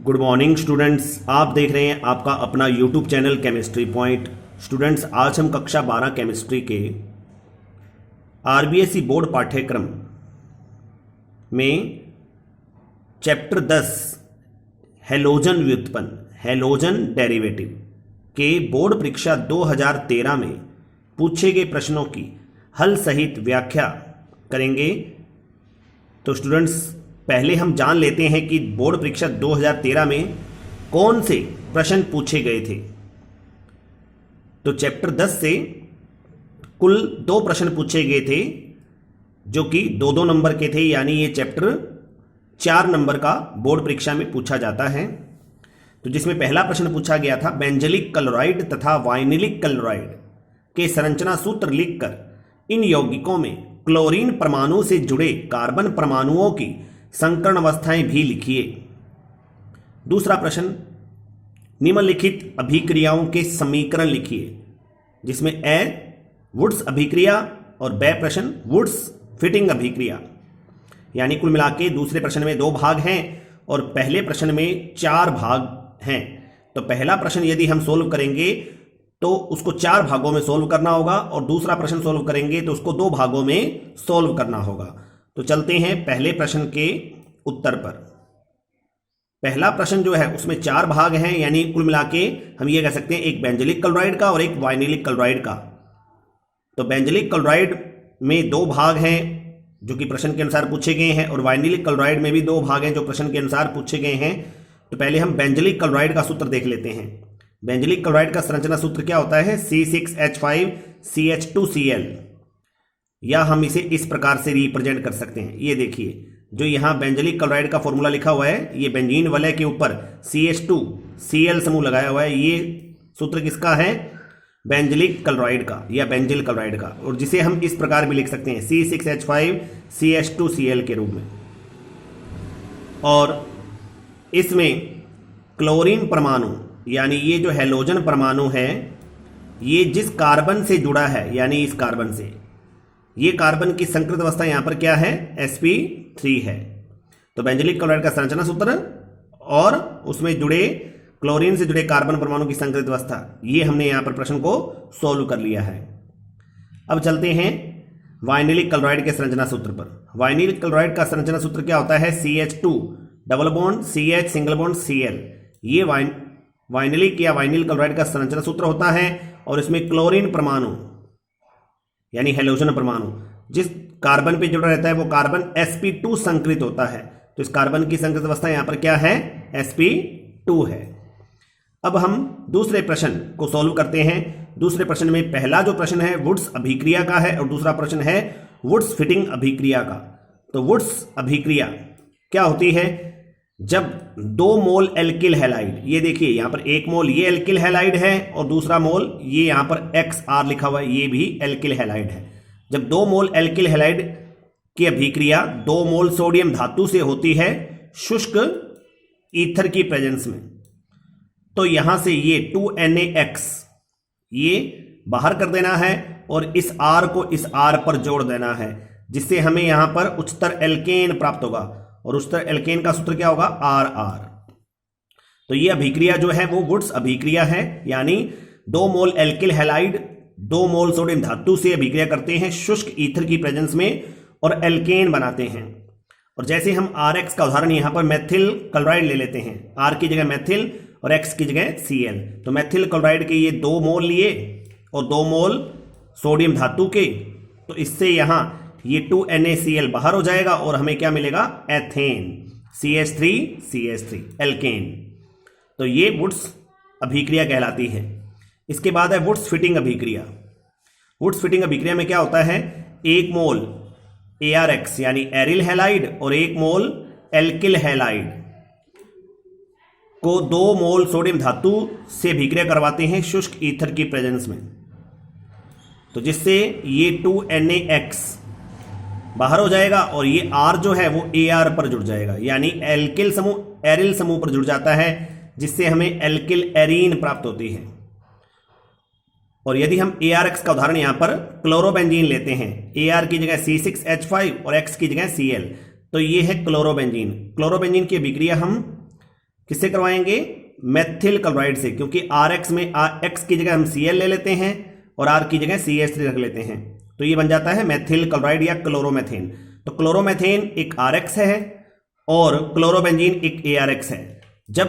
Good morning students, आप देख रहे हैं आपका अपना YouTube channel chemistry point. Students, आज हम कक्षा 12 केमिस्ट्री के आरबीएसई बोर्ड पाठ्यक्रम में चैप्टर 10 हैलोजन व्युत्पन्न, हैलोजन डेरिवेटिव के बोर्ड परीक्षा 2013 में पूछे गए प्रश्नों की हल सहित व्याख्या करेंगे। तो स्टूडेंट्स, पहले हम जान लेते हैं कि बोर्ड परीक्षा 2013 में कौन से प्रश्न पूछे गए थे। तो चैप्टर 10 से कुल 2 प्रश्न पूछे गए थे जो कि 2-2 नंबर के थे, यानी ये चैप्टर 4 नंबर का बोर्ड परीक्षा में पूछा जाता है। तो जिसमें पहला प्रश्न पूछा गया था, बेंजलिक क्लोराइड तथा वाइनिलिक क्लोराइड के संरचना सूत्र लिखकर इन यौगिकों में क्लोरीन परमाणु से जुड़े कार्बन परमाणुओं की संकरण अवस्थाएं भी लिखिए। दूसरा प्रश्न, निम्नलिखित अभिक्रियाओं के समीकरण लिखिए, जिसमें ए वुड्स अभिक्रिया और बे प्रश्न वुड्स फिटिंग अभिक्रिया। यानी कुल मिला के दूसरे प्रश्न में 2 भाग हैं और पहले प्रश्न में 4 भाग हैं। तो पहला प्रश्न यदि हम सोल्व करेंगे तो उसको 4 भागों में सोल्व करना होगा और दूसरा प्रश्न सोल्व करेंगे तो उसको 2 भागों में सोल्व करना होगा। तो चलते हैं पहले प्रश्न के उत्तर पर। पहला प्रश्न जो है उसमें 4 भाग हैं, यानी कुल मिला के हम ये कह सकते हैं एक बेंजलिक क्लोराइड का और एक वाइनिलिक क्लोराइड का। तो बेंजलिक क्लोराइड में 2 भाग हैं जो कि प्रश्न के अनुसार पूछे गए हैं और वाइनिलिक क्लोराइड में भी 2 भाग हैं जो प्रश्न के अनुसार पूछे गए हैं। तो पहले हम बेंजलिक क्लोराइड का सूत्र देख लेते हैं। बेंजलिक क्लोराइड का संरचना सूत्र क्या होता है? C6H5CH2Cl, या हम इसे इस प्रकार से रिप्रेजेंट कर सकते हैं। ये देखिए, जो यहाँ बेंजलिक क्लोराइड का फॉर्मूला लिखा हुआ है, ये बेंजीन वलय के ऊपर CH2Cl समूह लगाया हुआ है। ये सूत्र किसका है? बेंजलिक क्लोराइड का या बेंजिल क्लोराइड का, और जिसे हम इस प्रकार भी लिख सकते हैं C6H5CH2Cl के रूप में। और इसमें क्लोरीन परमाणु, यानी ये जो हैलोजन परमाणु है, ये जिस कार्बन से जुड़ा है, यानी इस कार्बन से, ये कार्बन की संकृत अवस्था यहां पर क्या है? sp3 है। तो बेंजलिक क्लोराइड का संरचना सूत्र और उसमें जुड़े क्लोरीन से जुड़े कार्बन परमाणु की संकृत अवस्था, ये हमने यहां पर प्रश्न को सोल्व कर लिया है। अब चलते हैं वाइनिलिक क्लोराइड के संरचना सूत्र पर। वाइनिलिक क्लोराइड का संरचना सूत्र क्या होता है? CH2 double bond CH single bond Cl। ये वाइनिलिक या वाइनिल क्लोराइड का संरचना सूत्र होता है और इसमें क्लोरीन परमाणु यानी हैलोजन परमाणु जिस कार्बन पे जुड़ा रहता है वो कार्बन sp2 संकृत होता है। तो इस कार्बन की संकृत अवस्था यहां पर क्या है? sp2 है। अब हम दूसरे प्रश्न को सोल्व करते हैं। दूसरे प्रश्न में पहला जो प्रश्न है वुड्स अभिक्रिया का है और दूसरा प्रश्न है वुड्स फिटिंग अभिक्रिया का। तो वुड्स अभिक्रिया क्या होती है? जब 2 मोल एल्किल हैलाइड, ये देखिए यहां पर 1 मोल ये एल्किल हैलाइड है और दूसरा मोल ये यहां पर XR लिखा हुआ है, ये भी एल्किल हैलाइड है। जब 2 मोल एल्किल हैलाइड की अभिक्रिया 2 मोल सोडियम धातु से होती है शुष्क ईथर की प्रेजेंस में, तो यहां से ये 2NaX ये बाहर कर देना है और इस R को इस R पर जोड़ देना है, जिससे हमें यहां पर उच्चतर एल्केन प्राप्त होगा। और उच्चतर एल्केन का सूत्र क्या होगा? RR। तो ये अभिक्रिया जो है वो वुड्स अभिक्रिया है, यानी 2 मोल एल्किल हैलाइड 2 मोल सोडियम धातु से अभिक्रिया करते हैं शुष्क ईथर की प्रेजेंस में और एल्केन बनाते हैं। और जैसे हम RX का उदाहरण यहां पर मेथिल क्लोराइड ले लेते हैं, R की जगह मेथिल और X की जगह Cl। तो मेथिल क्लोराइड के ये 2 मोल लिए और 2 मोल सोडियम धातु के, तो इससे यहां ये 2NaCl बाहर हो जाएगा और हमें क्या मिलेगा? Ethane, CH3 alkane. तो ये वुड्स अभिक्रिया कहलाती है। इसके बाद है वुड्स फिटिंग अभिक्रिया। वुड्स फिटिंग अभिक्रिया में क्या होता है? 1 मोल ARX यानी एरिल हैलाइड और 1 मोल एल्किल हैलाइड को 2 मोल सोडियम धातु से अभिक्रिया करवाते हैं शुष्क ईथर की प्रेजेंस में, तो जिससे ये 2NaX बाहर हो जाएगा और ये R जो है वो AR पर जुड़ जाएगा, यानी एल्किल समूह एरिल समूह पर जुड़ जाता है, जिससे हमें एल्किल एरीन प्राप्त होती है। और यदि हम ARX का उदाहरण यहां पर क्लोरोबेंजीन लेते हैं, AR की जगह C6H5 और X की जगह Cl, तो ये है क्लोरोबेंजीन। क्लोरोबेंजीन की अभिक्रिया हम किससे करवाएंगे? मेथिल क्लोराइड से, क्योंकि RX में X की जगह हम Cl ले लेते हैं और R की जगह CH3 रख लेते हैं, तो ये बन जाता है मेथिल क्लोराइड या क्लोरोमेथेन। तो क्लोरोमेथेन एक RX है और क्लोरोबेंजीन एक ARX है। जब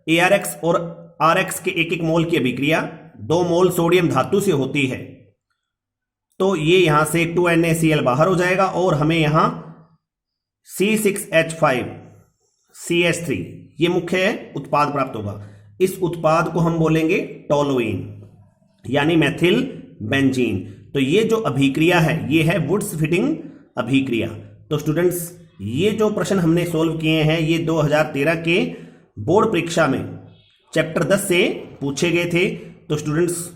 ARX और RX के एक एक मोल की अभिक्रिया 2 मोल सोडियम धातु से होती है तो ये यहां से 2NaCl बाहर हो जाएगा और हमें यहां C6H5CH3 ये मुख्य उत्पाद प्राप्त होगा। इस उत्पाद को हम बोलेंगे टोलुइन यानी मेथिल बेंजीन। तो ये जो अभिक्रिया है ये है वुड्स फिटिंग अभिक्रिया। तो स्टूडेंट्स ये जो प्रश्न हमने सोल्व किए हैं ये 2013 के बोर्ड परीक्षा में चैप्टर 10 से पूछे गए थे। तो स्टूडेंट्स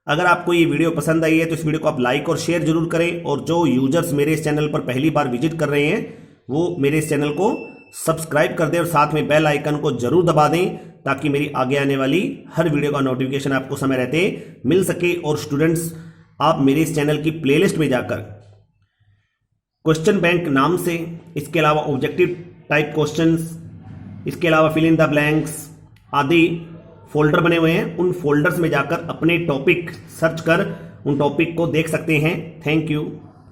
अगर आपको ये वीडियो पसंद आई है तो इस वीडियो को आप लाइक और शेयर जरूर करें, और जो यूजर्स मेरे इस चैनल पर पहली बार विजिट कर रहे हैं वो मेरे इस चैनल को सब्सक्राइब कर दें और साथ में बेल आइकन को जरूर दबा दें ताकि मेरी आगे आने वाली हर वीडियो का नोटिफिकेशन आपको समय रहते मिल सके। और स्टूडेंट्स आप मेरे इस चैनल की प्लेलिस्ट में जाकर क्वेश्चन बैंक नाम से, इसके अलावा ऑब्जेक्टिव टाइप क्वेश्चंस, इसके अलावा फिल इन द ब्लैंक्स आदि फोल्डर बने हुए हैं, उन फोल्डर्स में जाकर अपने टॉपिक सर्च कर उन टॉपिक को देख सकते हैं। Thank you.